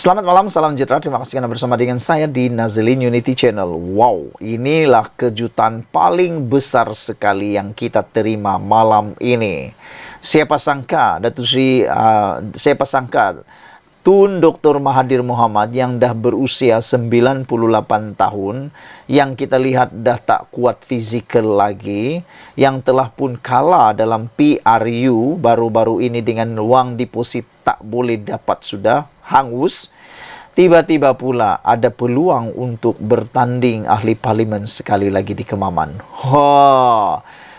Selamat malam, salam sejahtera. Terima kasih karena bersama dengan saya di Nazilin Unity Channel. Wow, inilah kejutan paling besar sekali yang kita terima malam ini. Siapa sangka, siapa sangka Tun Dr. Mahathir Mohamad yang dah berusia 98 tahun, yang kita lihat dah tak kuat fizikal lagi, yang telah pun kalah dalam PRU baru-baru ini dengan wang deposit tak boleh dapat sudah hangus. Tiba-tiba pula ada peluang untuk bertanding ahli parlimen sekali lagi di Kemaman.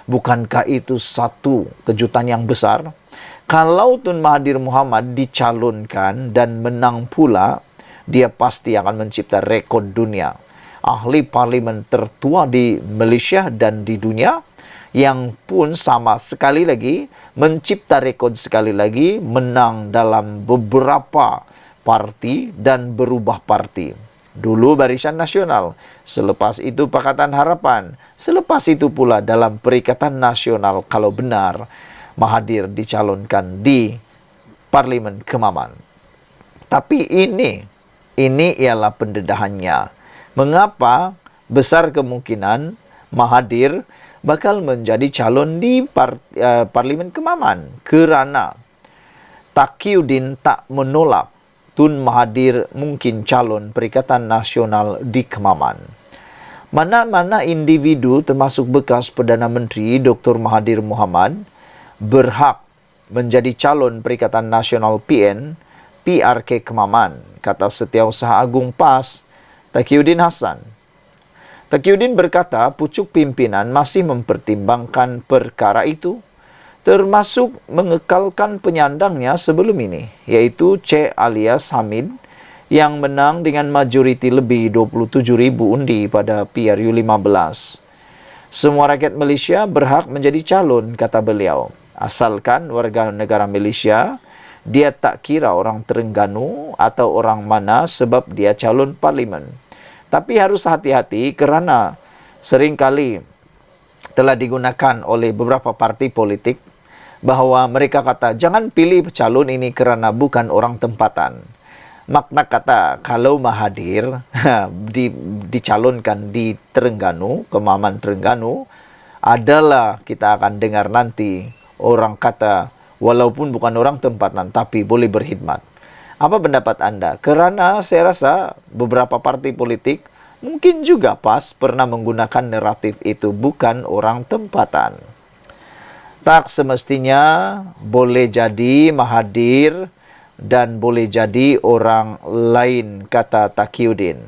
Bukankah itu satu kejutan yang besar? Kalau Tun Mahathir Mohamad dicalonkan dan menang pula, dia pasti akan mencipta rekod dunia. Ahli parlimen tertua di Malaysia dan di dunia, yang pun sama sekali lagi mencipta rekod sekali lagi, menang dalam beberapa parti dan berubah parti. Dulu Barisan Nasional, selepas itu Pakatan Harapan, selepas itu pula dalam Perikatan Nasional kalau benar Mahathir dicalonkan di Parlimen Kemaman. Tapi ini ialah pendedahannya. Mengapa besar kemungkinan Mahathir bakal menjadi calon di Parlimen Kemaman? Kerana Taqiyuddin tak menolak Tun Mahathir mungkin calon Perikatan Nasional di Kemaman. Mana-mana individu termasuk bekas Perdana Menteri Dr. Mahathir Mohamad berhak menjadi calon Perikatan Nasional PRK Kemaman, kata Setiausaha Agung PAS Taqiyuddin Hasan. Taqiyuddin berkata pucuk pimpinan masih mempertimbangkan perkara itu, termasuk mengekalkan penyandangnya sebelum ini, yaitu C. alias Hamid, yang menang dengan majoriti lebih 27.000 undi pada PRU 15. Semua rakyat Malaysia berhak menjadi calon, kata beliau, asalkan warga negara Malaysia. Dia tak kira orang Terengganu atau orang mana sebab dia calon parlimen. Tapi harus hati-hati kerana seringkali telah digunakan oleh beberapa parti politik bahawa mereka kata jangan pilih calon ini kerana bukan orang tempatan. Makna kata kalau Mahathir dicalonkan di Terengganu, Kemaman Terengganu, adalah kita akan dengar nanti orang kata walaupun bukan orang tempatan tapi boleh berkhidmat. Apa pendapat anda? Kerana saya rasa beberapa parti politik mungkin juga PAS pernah menggunakan naratif itu bukan orang tempatan. Tak semestinya boleh jadi Mahathir dan boleh jadi orang lain, kata Taqiyuddin.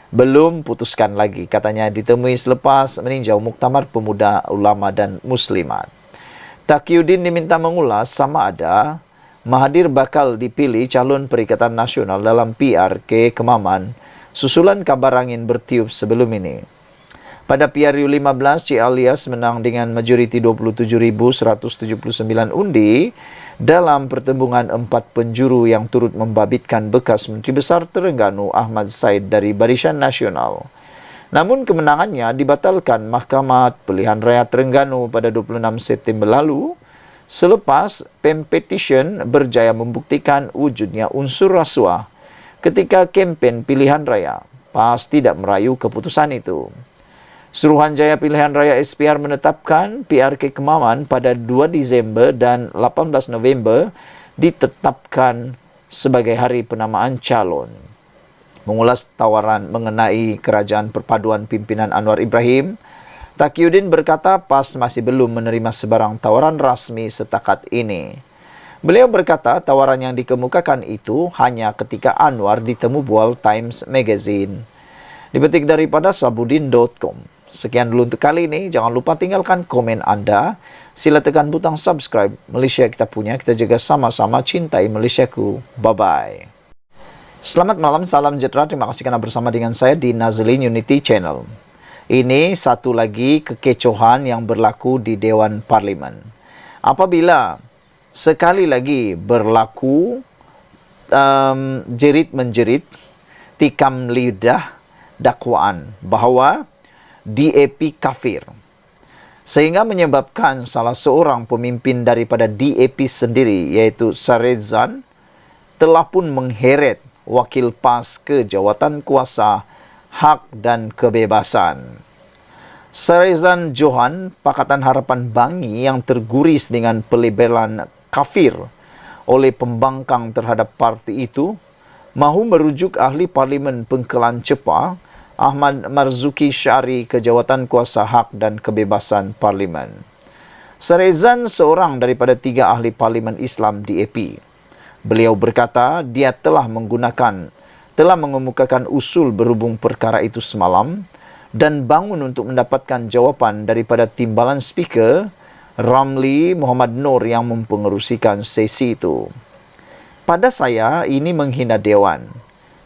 Belum putuskan lagi, katanya ditemui selepas meninjau Muktamar Pemuda Ulama dan Muslimat. Taqiyuddin diminta mengulas sama ada Mahathir bakal dipilih calon Perikatan Nasional dalam PRK Kemaman susulan kabar angin bertiup sebelum ini. Pada PRU 15, C. alias menang dengan majoriti 27.179 undi dalam pertembungan 4 penjuru yang turut membabitkan bekas Menteri Besar Terengganu Ahmad Said dari Barisan Nasional. Namun kemenangannya dibatalkan Mahkamah Pilihan Raya Terengganu pada 26 September lalu selepas Pempetition berjaya membuktikan wujudnya unsur rasuah ketika kempen pilihan raya. PAS tidak merayu keputusan itu. Suruhanjaya Pilihan Raya SPR menetapkan PRK Kemaman pada 2 Disember dan 18 November ditetapkan sebagai hari penamaan calon. Mengulas tawaran mengenai kerajaan perpaduan pimpinan Anwar Ibrahim, Taqiyuddin berkata PAS masih belum menerima sebarang tawaran rasmi setakat ini. Beliau berkata tawaran yang dikemukakan itu hanya ketika Anwar ditemu bual Times Magazine. Dipetik daripada sabudin.com. Sekian dulu untuk kali ini. Jangan lupa tinggalkan komen anda. Sila tekan butang subscribe. Malaysia kita punya. Kita jaga sama-sama cintai Malaysiaku. Bye-bye. Selamat malam, salam sejahtera. Terima kasih karena bersama dengan saya di Nazilin Unity Channel. Ini satu lagi kekecohan yang berlaku di Dewan Parlimen. Apabila sekali lagi berlaku jerit-menjerit, tikam lidah dakwaan bahawa DAP kafir, sehingga menyebabkan salah seorang pemimpin daripada DAP sendiri, yaitu Sarezan, telah pun mengheret Wakil PAS ke Jawatan Kuasa Hak dan Kebebasan. Serezan Johan, Pakatan Harapan Bangi yang terguris dengan pelabelan kafir oleh pembangkang terhadap parti itu, mahu merujuk ahli Parlimen Pengkelan Cepa, Ahmad Marzuki Syari ke Jawatan Kuasa Hak dan Kebebasan Parlimen. Serezan seorang daripada 3 ahli Parlimen Islam DAP. Beliau berkata dia telah mengemukakan usul berhubung perkara itu semalam dan bangun untuk mendapatkan jawapan daripada timbalan speaker Ramli Muhammad Nur yang mempengerusikan sesi itu. Pada saya, ini menghina Dewan.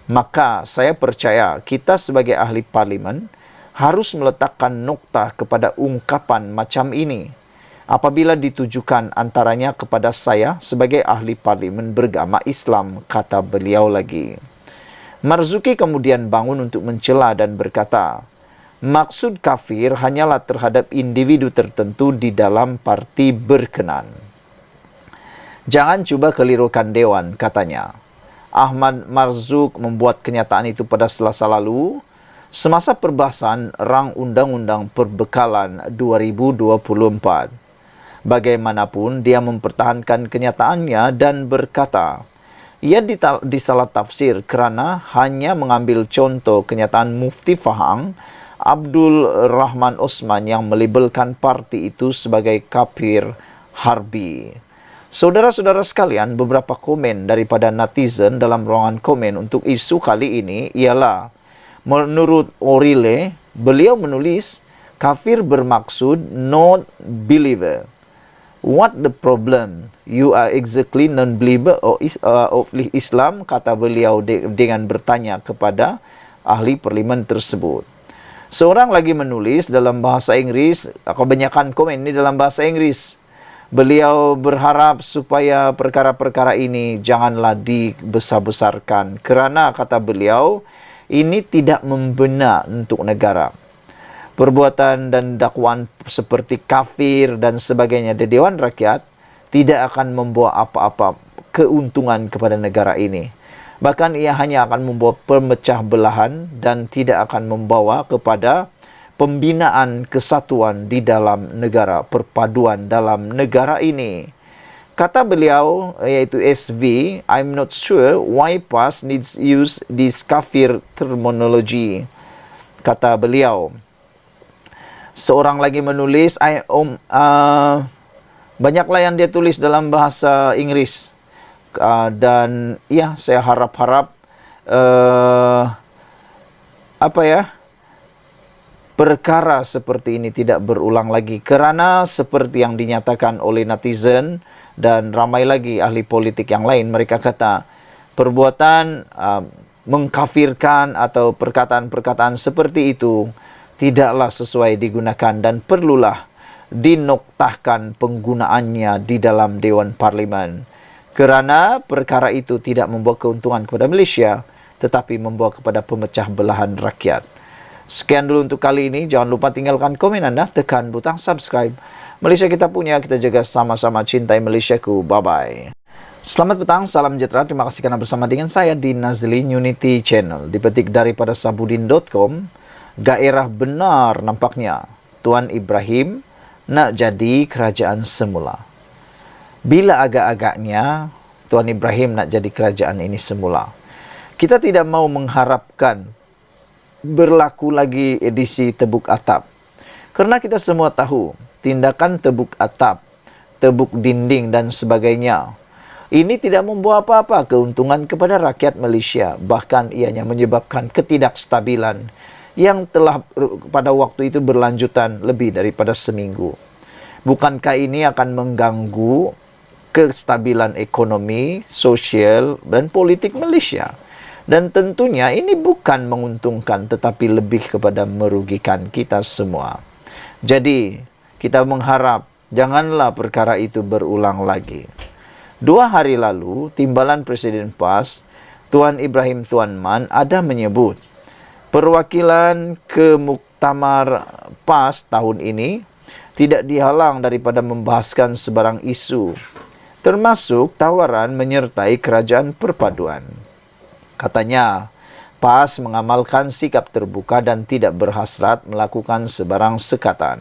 Maka saya percaya kita sebagai ahli parlimen harus meletakkan noktah kepada ungkapan macam ini apabila ditujukan antaranya kepada saya sebagai ahli parlimen beragama Islam, kata beliau lagi. Marzuki kemudian bangun untuk mencela dan berkata, maksud kafir hanyalah terhadap individu tertentu di dalam parti berkenan. Jangan cuba kelirukan Dewan, katanya. Ahmad Marzuk membuat kenyataan itu pada Selasa lalu semasa perbahasan Rang Undang-Undang Perbekalan 2024. Bagaimanapun, dia mempertahankan kenyataannya dan berkata, ia disalah tafsir kerana hanya mengambil contoh kenyataan Mufti Fahang Abdul Rahman Osman yang melabelkan parti itu sebagai kafir harbi. Saudara-saudara sekalian, beberapa komen daripada netizen dalam ruangan komen untuk isu kali ini ialah, menurut Orile, beliau menulis, kafir bermaksud not believer. What the problem? You are exactly non-believer of Islam, kata beliau dengan bertanya kepada ahli parlimen tersebut. Seorang lagi menulis dalam bahasa Inggris, kebanyakan komen ini dalam bahasa Inggris. Beliau berharap supaya perkara-perkara ini janganlah dibesar-besarkan. Kerana, kata beliau, ini tidak membenar untuk negara. Perbuatan dan dakwaan seperti kafir dan sebagainya di Dewan Rakyat tidak akan membawa apa-apa keuntungan kepada negara ini. Bahkan ia hanya akan membawa pemecah belahan dan tidak akan membawa kepada pembinaan kesatuan di dalam negara, perpaduan dalam negara ini. Kata beliau, yaitu SV, I'm not sure why PAS needs use this kafir terminology. Kata beliau. Seorang lagi menulis, banyaklah yang dia tulis dalam bahasa Inggris. Dan ya, saya harap-harap perkara seperti ini tidak berulang lagi, kerana seperti yang dinyatakan oleh netizen dan ramai lagi ahli politik yang lain, mereka kata perbuatan mengkafirkan atau perkataan-perkataan seperti itu tidaklah sesuai digunakan dan perlulah dinoktahkan penggunaannya di dalam Dewan Parlimen. Kerana perkara itu tidak membawa keuntungan kepada Malaysia, tetapi membawa kepada pemecah belahan rakyat. Sekian dulu untuk kali ini. Jangan lupa tinggalkan komen anda, tekan butang subscribe. Malaysia kita punya, kita jaga sama-sama, cintai Malaysiaku. Bye-bye. Selamat petang, salam sejahtera. Terima kasih kerana bersama dengan saya di Nazlin Unity Channel. Dipetik daripada sabudin.com. Gairah benar nampaknya. Tuan Ibrahim nak jadi kerajaan semula. Bila agak-agaknya Tuan Ibrahim nak jadi kerajaan ini semula. Kita tidak mau mengharapkan berlaku lagi edisi tebuk atap. Kerana kita semua tahu tindakan tebuk atap, tebuk dinding dan sebagainya, ini tidak membawa apa-apa keuntungan kepada rakyat Malaysia. Bahkan ianya menyebabkan ketidakstabilan yang telah pada waktu itu berlanjutan lebih daripada seminggu. Bukankah ini akan mengganggu kestabilan ekonomi, sosial dan politik Malaysia? Dan tentunya ini bukan menguntungkan tetapi lebih kepada merugikan kita semua. Jadi, kita mengharap janganlah perkara itu berulang lagi. 2 hari lalu, Timbalan Presiden PAS, Tuan Ibrahim Tuan Man, ada menyebut perwakilan ke Muktamar PAS tahun ini tidak dihalang daripada membahaskan sebarang isu, termasuk tawaran menyertai kerajaan perpaduan. Katanya, PAS mengamalkan sikap terbuka dan tidak berhasrat melakukan sebarang sekatan.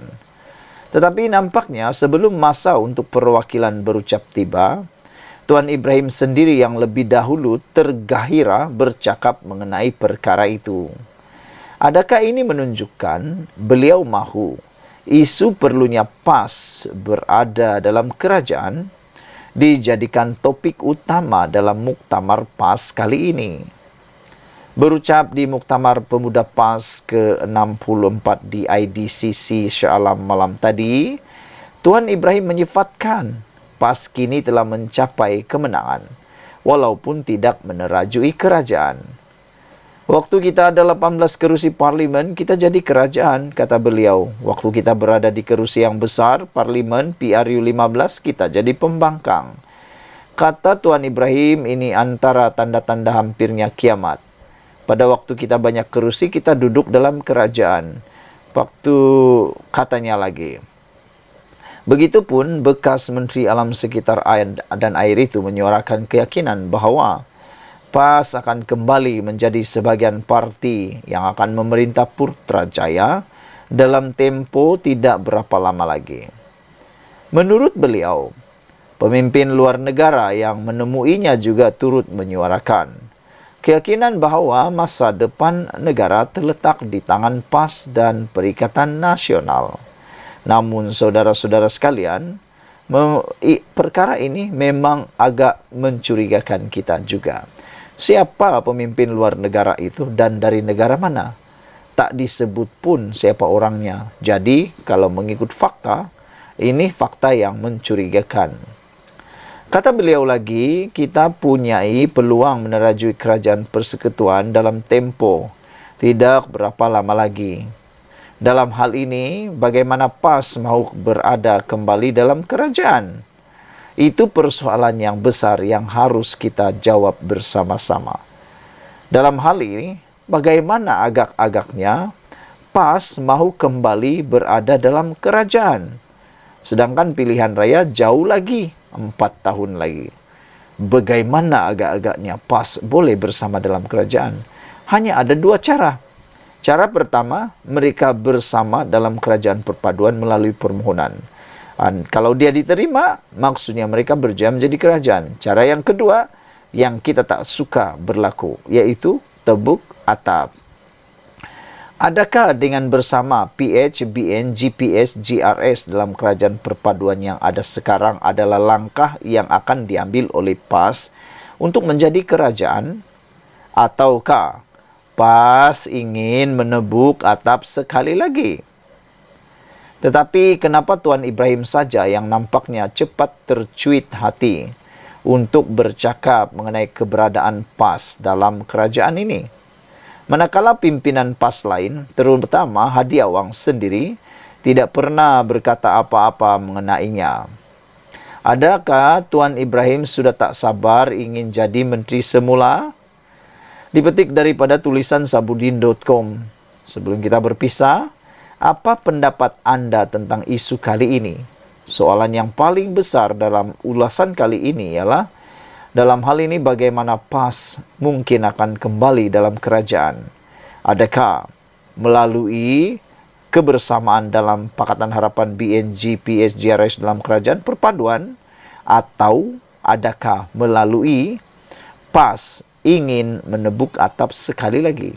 Tetapi nampaknya sebelum masa untuk perwakilan berucap tiba, Tuan Ibrahim sendiri yang lebih dahulu tergahira bercakap mengenai perkara itu. Adakah ini menunjukkan beliau mahu isu perlunya PAS berada dalam kerajaan dijadikan topik utama dalam muktamar PAS kali ini? Berucap di Muktamar Pemuda PAS ke-64 di IDCC Shah Alam malam tadi, Tuan Ibrahim menyifatkan PAS kini telah mencapai kemenangan, walaupun tidak menerajui kerajaan. Waktu kita ada 18 kerusi parlimen, kita jadi kerajaan, kata beliau. Waktu kita berada di kerusi yang besar, parlimen PRU 15, kita jadi pembangkang. Kata Tuan Ibrahim, ini antara tanda-tanda hampirnya kiamat. Pada waktu kita banyak kerusi, kita duduk dalam kerajaan. Waktu katanya lagi. Begitupun bekas Menteri Alam Sekitar dan Air itu menyuarakan keyakinan bahawa PAS akan kembali menjadi sebahagian parti yang akan memerintah Putrajaya dalam tempo tidak berapa lama lagi. Menurut beliau, pemimpin luar negara yang menemuinya juga turut menyuarakan keyakinan bahawa masa depan negara terletak di tangan PAS dan Perikatan Nasional. Namun saudara-saudara sekalian, perkara ini memang agak mencurigakan kita juga. Siapa pemimpin luar negara itu dan dari negara mana? Tak disebut pun siapa orangnya. Jadi, kalau mengikut fakta, ini fakta yang mencurigakan. Kata beliau lagi, kita punyai peluang menerajui kerajaan persekutuan dalam tempo tidak berapa lama lagi. Dalam hal ini, bagaimana PAS mahu berada kembali dalam kerajaan? Itu persoalan yang besar yang harus kita jawab bersama-sama. Dalam hal ini, bagaimana agak-agaknya PAS mahu kembali berada dalam kerajaan? Sedangkan pilihan raya jauh lagi, 4 tahun lagi. Bagaimana agak-agaknya PAS boleh bersama dalam kerajaan? Hanya ada 2 cara. Cara pertama, mereka bersama dalam kerajaan perpaduan melalui permohonan. Dan kalau dia diterima, maksudnya mereka berjaya menjadi kerajaan. Cara yang kedua, yang kita tak suka berlaku, yaitu tebuk atap. Adakah dengan bersama PH, BN, GPS, GRS dalam kerajaan perpaduan yang ada sekarang adalah langkah yang akan diambil oleh PAS untuk menjadi kerajaan? Ataukah PAS ingin menebuk atap sekali lagi? Tetapi kenapa Tuan Ibrahim saja yang nampaknya cepat tercuit hati untuk bercakap mengenai keberadaan PAS dalam kerajaan ini? Manakala pimpinan PAS lain, terutama Hadi Awang sendiri, tidak pernah berkata apa-apa mengenainya. Adakah Tuan Ibrahim sudah tak sabar ingin jadi menteri semula? Dipetik daripada tulisan sabudin.com. Sebelum kita berpisah, apa pendapat anda tentang isu kali ini? Soalan yang paling besar dalam ulasan kali ini ialah, dalam hal ini bagaimana PAS mungkin akan kembali dalam kerajaan? Adakah melalui kebersamaan dalam Pakatan Harapan BNG, PS, GRS dalam kerajaan perpaduan? Atau adakah melalui PAS ingin menebuk atap sekali lagi?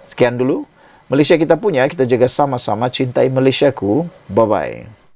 Sekian dulu Malaysia kita punya, kita jaga sama-sama, cintai Malaysiaku. Bye-bye.